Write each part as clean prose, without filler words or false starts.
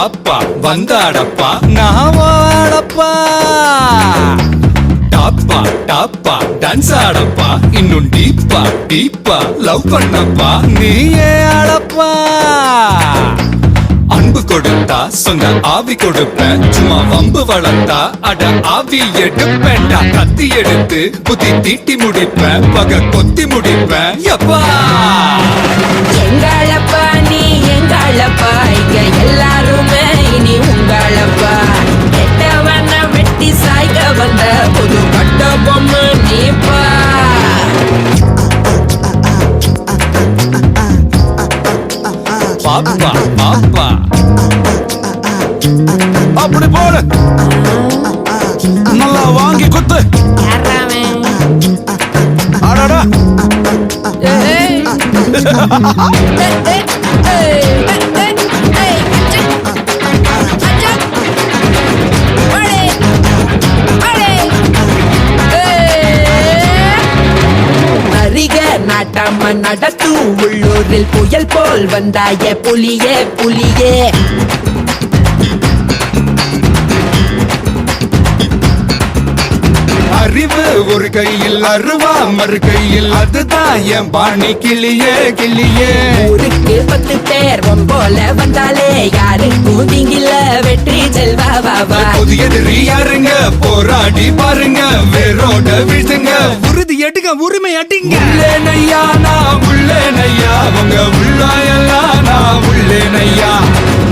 பாப்பா வந்தாடப்பா நான் வாடப்பா டாப்பா டாப்பா டான்ஸ் ஆடப்பா இன்னும் டீப்பா டீப்பா லவ் பண்ணப்பா நீயே ஆடப்பா அன்பு கொடுத்தா சொந்த ஆவி கொடுப்பேன் சும்மா வம்பு வளர்த்தா அட ஆவி எடுப்பேன்டா கத்தி எடுத்து புத்தி தீட்டி முடிப்பேன் பக கொத்தி முடிப்பேன் எப்பா எங்களப்பா நீ எங்களப்பா இங்க எல்லாருமே இனி உங்களப்பா கெட்டவன வெட்டி சாய்க்க வந்த புது கட்ட பொம்மை நீப்பா பாப்பா பாப்பா அப்படி போடு நல்லா வாங்கி குத்து அடடா நாட்டாம நடத்தும் உள்ளூரில் புயல் போல் வந்தாய புலியே புலியே அறிவு ஒரு கையில் அருவா மறு கையில் அதுதான் என் பாணி கிளியே கிளியே ஊருக்கு 10 பேர் போல வந்தாலே யாருக்கும் நீங்கில வெற்றி செல்வா வாவா புது எதிரி யாருங்க போராடி பாருங்க வேரோட வீழ்த்துங்க உறுதி எடுங்க உரிமை அடிங்க உள்ளேனையா நான் உள்ளேனையா உங்க உள்ளாயெல்லாம் நான் உள்ளேனையா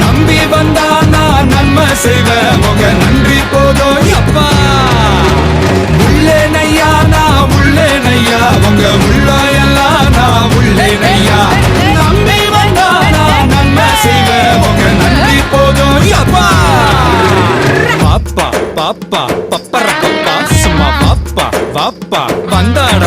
நம்பி வந்தா நான் நன்மை செய்வேன் உங்க நன்றி போதும் அப்பா உள்ளேனையா நான் உள்ளேனையா உங்க உள்ளாயெல்லாம் நான் உள்ளேனையா நம்பி வந்தா நான் நன்மை செய்வேன் உங்க நன்றி போதும் அப்பா பாப்பா பாப்பா பப்பர பப்பா சும்மா பாப்பா பாப்பா வந்தாட